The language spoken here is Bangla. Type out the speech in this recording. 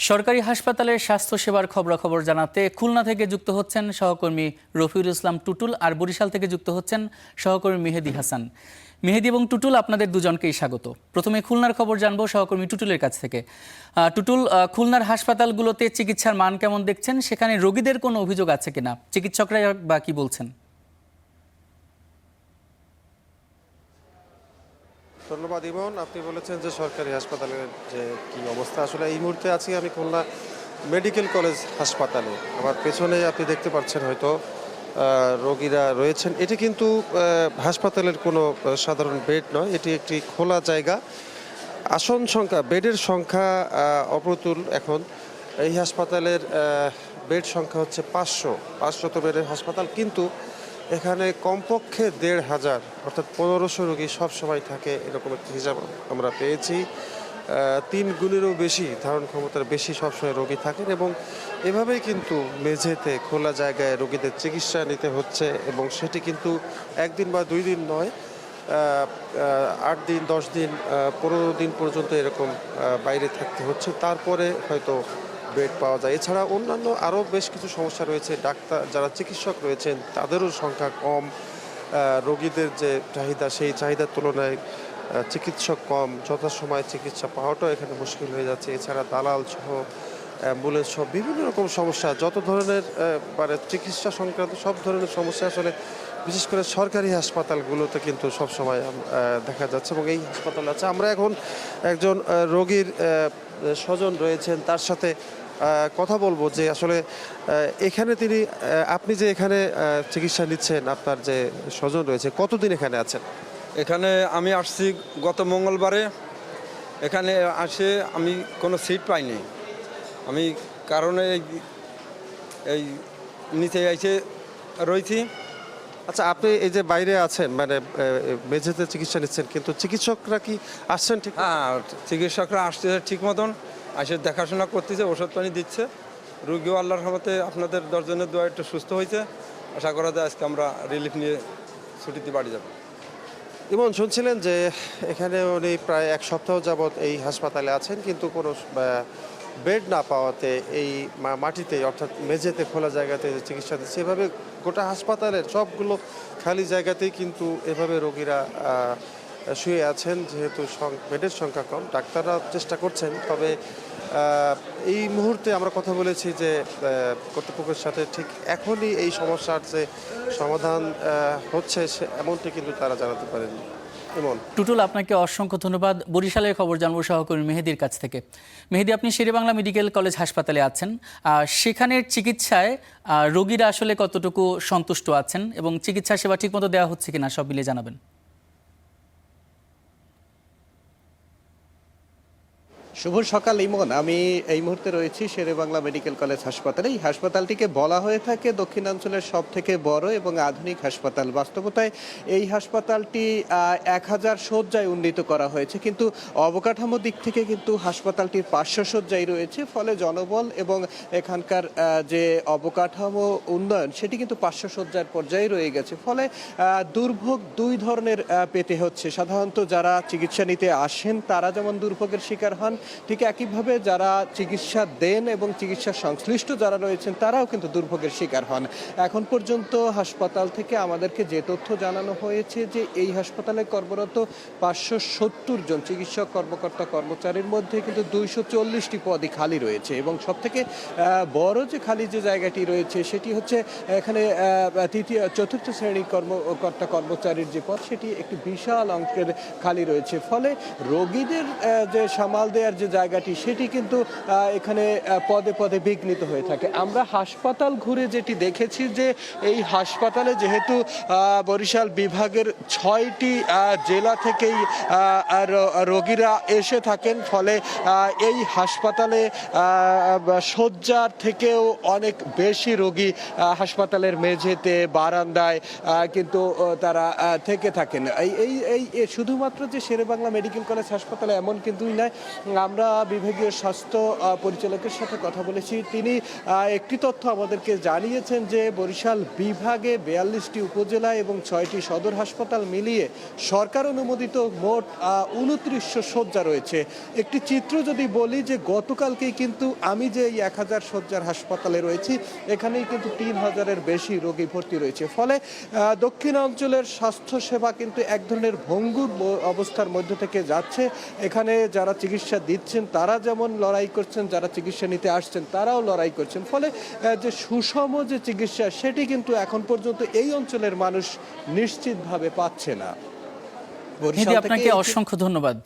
সরকারি হাসপাতালের স্বাস্থ্যসেবার খবরাখবর জানাতে খুলনা থেকে যুক্ত হচ্ছেন সহকর্মী রফিউল ইসলাম টুটুল, আর বরিশাল থেকে যুক্ত হচ্ছেন সহকর্মী মেহেদি হাসান। মেহেদি এবং টুটুল, আপনাদের দুজনকেই স্বাগত। প্রথমে খুলনার খবর জানবো সহকর্মী টুটুলের কাছ থেকে। টুটুল, খুলনার হাসপাতালগুলোতে চিকিৎসার মান কেমন দেখছেন? সেখানে রোগীদের কোনো অভিযোগ আছে কিনা? চিকিৎসকরা বা কি বলছেন? ধন্যবাদ ইমন। আপনি বলেছেন যে সরকারি হাসপাতালের যে কি অবস্থা, আসলে এই মুহূর্তে আছি আমি খুলনা মেডিকেল কলেজ হাসপাতালে। আমার পেছনে আপনি দেখতে পাচ্ছেন হয়তো রোগীরা রয়েছেন। এটি কিন্তু হাসপাতালের কোনো সাধারণ বেড নয়, এটি একটি খোলা জায়গা। আসন সংখ্যা, বেডের সংখ্যা অপ্রতুল। এখন এই হাসপাতালের বেড সংখ্যা হচ্ছে 500 বেডের হাসপাতাল, কিন্তু এখানে কমপক্ষে ১৫০০ অর্থাৎ ১৫০০ রোগী সবসময় থাকে, এরকম একটি হিসাব আমরা পেয়েছি। ৩ গুণেরও বেশি ধারণ ক্ষমতার বেশি সবসময় রোগী থাকেন, এবং এভাবেই কিন্তু মেঝেতে খোলা জায়গায় রোগীদের চিকিৎসা নিতে হচ্ছে, এবং সেটি কিন্তু একদিন বা 2 দিন নয়, 8 দিন, 10 দিন, 15 দিন পর্যন্ত এরকম বাইরে থাকতে হচ্ছে। তারপরে হয়তো বেড পাওয়া যায়। এছাড়া অন্যান্য আরও বেশ কিছু সমস্যা রয়েছে। ডাক্তার, যারা চিকিৎসক রয়েছেন তাদেরও সংখ্যা কম। রোগীদের যে চাহিদা, সেই চাহিদার তুলনায় চিকিৎসক কম। যথাসময়ে চিকিৎসা পাওয়াটাও এখানে মুশকিল হয়ে যাচ্ছে। এছাড়া দালাল সহ, অ্যাম্বুলেন্স সহ বিভিন্ন রকম সমস্যা, যত ধরনের মানে চিকিৎসা সংক্রান্ত সব ধরনের সমস্যা আসলে বিশেষ করে সরকারি হাসপাতালগুলোতে কিন্তু সবসময় দেখা যাচ্ছে, এবং এই হাসপাতালে আছে। আমরা এখন একজন রোগীর স্বজন রয়েছেন, তার সাথে কথা বলবো যে আসলে এখানে তিনি, আপনি যে এখানে চিকিৎসা নিচ্ছেন, আপনার যে স্বজন রয়েছে, কতদিন এখানে আছেন? এখানে আমি আসছি গত মঙ্গলবারে। এখানে আসে আমি কোনো সিট পাইনি। আমি কারণে এই নিচে এসে রয়েছি। আচ্ছা, আপনি এই যে বাইরে আছেন, মানে মেঝেতে চিকিৎসা নিচ্ছেন, কিন্তু চিকিৎসকরা কি আসছেন ঠিক? হ্যাঁ, চিকিৎসকরা আসছে ঠিক মতন, এসে দেখাশোনা করতেছে, ওষুধ পানি দিচ্ছে। রুগীও আল্লাহর রহমতে আপনাদের 10 জনের দোয়া একটু সুস্থ হয়েছে। আশা করা যায় আজকে আমরা রিলিফ নিয়ে ছুটিতে বাড়ি যাব। ইমন, শুনছিলেন যে এখানে উনি প্রায় 1 সপ্তাহ যাবৎ এই হাসপাতালে আছেন, কিন্তু কোনো বেড না পাওয়াতে এই মাটিতে অর্থাৎ মেঝেতে খোলা জায়গাতে চিকিৎসা দিচ্ছে। এভাবে গোটা হাসপাতালের সবগুলো খালি জায়গাতেই কিন্তু এভাবে রোগীরা শুয়ে আছেন, যেহেতু বেডের সংখ্যা কম। ডাক্তাররা চেষ্টা করছেন, তবে এই মুহূর্তে আমরা কথা বলেছি যে কর্তৃপক্ষের সাথে, ঠিক এখনই এই সমস্যার যে সমাধান হচ্ছে এমনটি কিন্তু তারা জানাতে পারেননি। এমন টুটুল, আপনাকে অসংখ্য ধন্যবাদ। বরিশালের খবর জানবো সহকর্মী মেহেদির কাছ থেকে। মেহেদি, আপনি শেরেবাংলা মেডিকেল কলেজ হাসপাতালে আছেন। সেখানের চিকিৎসায় রোগীরা আসলে কতটুকু সন্তুষ্ট আছেন এবং চিকিৎসা সেবা ঠিকমতো দেওয়া হচ্ছে কিনা, সব মিলিয়ে জানাবেন। শুভ সকাল ইমন। আমি এই মুহূর্তে রয়েছি শেরেবাংলা মেডিকেল কলেজ হাসপাতালে। এই হাসপাতালটিকে বলা হয়ে থাকে দক্ষিণাঞ্চলের সব থেকে বড় এবং আধুনিক হাসপাতাল। বাস্তবতায় এই হাসপাতালটি 1000 শয্যায় উন্নীত করা হয়েছে, কিন্তু অবকাঠামো দিক থেকে কিন্তু হাসপাতালটির 500 শয্যায় রয়েছে। ফলে জনবল এবং এখানকার যে অবকাঠামো উন্নয়ন, সেটি কিন্তু 500 শয্যার পর্যায়ে রয়ে গেছে। ফলে দুর্ভোগ 2 ধরনের পেতে হচ্ছে। সাধারণত যারা চিকিৎসা নিতে আসেন তারা যেমন দুর্ভোগের শিকার হন, ঠিক একইভাবে যারা চিকিৎসা দেন এবং চিকিৎসা সংশ্লিষ্ট যারা রয়েছেন তারাও কিন্তু দুর্ভোগের শিকার হন। এখন পর্যন্ত হাসপাতাল থেকে আমাদেরকে যে তথ্য জানানো হয়েছে যে এই হাসপাতালে কর্মরত 570 জন চিকিৎসক, কর্মকর্তা, কর্মচারীর মধ্যে কিন্তু 240টি পদই খালি রয়েছে, এবং সবথেকে বড় যে খালি যে জায়গাটি রয়েছে সেটি হচ্ছে এখানে চতুর্থ শ্রেণীর কর্মকর্তা কর্মচারীর যে পদ, সেটি একটি বিশাল অঙ্কের খালি রয়েছে। ফলে রোগীদের যে সামাল দেওয়ার যে জায়গাটি, সেটি কিন্তু এখানে পদে পদে বিঘ্নিত হয়ে থাকে। আমরা হাসপাতাল ঘুরে যেটি দেখেছি যে এই হাসপাতালে যেহেতু বরিশাল বিভাগের 6টি জেলা থেকেই রোগীরা এসে থাকেন, ফলে এই হাসপাতালে শয্যার থেকেও অনেক বেশি রোগী হাসপাতালের মেঝেতে, বারান্দায় কিন্তু তারা থেকে থাকেন। এই শুধুমাত্র যে শেরেবাংলা মেডিকেল কলেজ হাসপাতালে এমন কিন্তু নয়, আমরা বিভাগীয় স্বাস্থ্য পরিচালকের সাথে কথা বলেছি। তিনি একটি তথ্য আমাদেরকে জানিয়েছেন যে বরিশাল বিভাগে 42টি উপজেলা এবং 6টি সদর হাসপাতাল মিলিয়ে সরকার অনুমোদিত মোট 2900 শয্যা রয়েছে। একটি চিত্র যদি বলি যে গতকালকেই কিন্তু আমি যে এই 1000 শয্যার হাসপাতালে রয়েছি, এখানেই কিন্তু 3000-এর বেশি রোগী ভর্তি রয়েছে। ফলে দক্ষিণাঞ্চলের স্বাস্থ্যসেবা কিন্তু এক ধরনের ভঙ্গুর অবস্থার মধ্য থেকে যাচ্ছে। এখানে যারা চিকিৎসা দিচ্ছেন তারা যেমন লড়াই করছেন, যারা চিকিৎসা নিতে আসছেন তারাও লড়াই করছেন। ফলে যে সুষম যে চিকিৎসা সেটি কিন্তু এখন পর্যন্ত এই অঞ্চলের মানুষ নিশ্চিতভাবে পাচ্ছে না। মেহেদী, আপনাকে অসংখ্য ধন্যবাদ।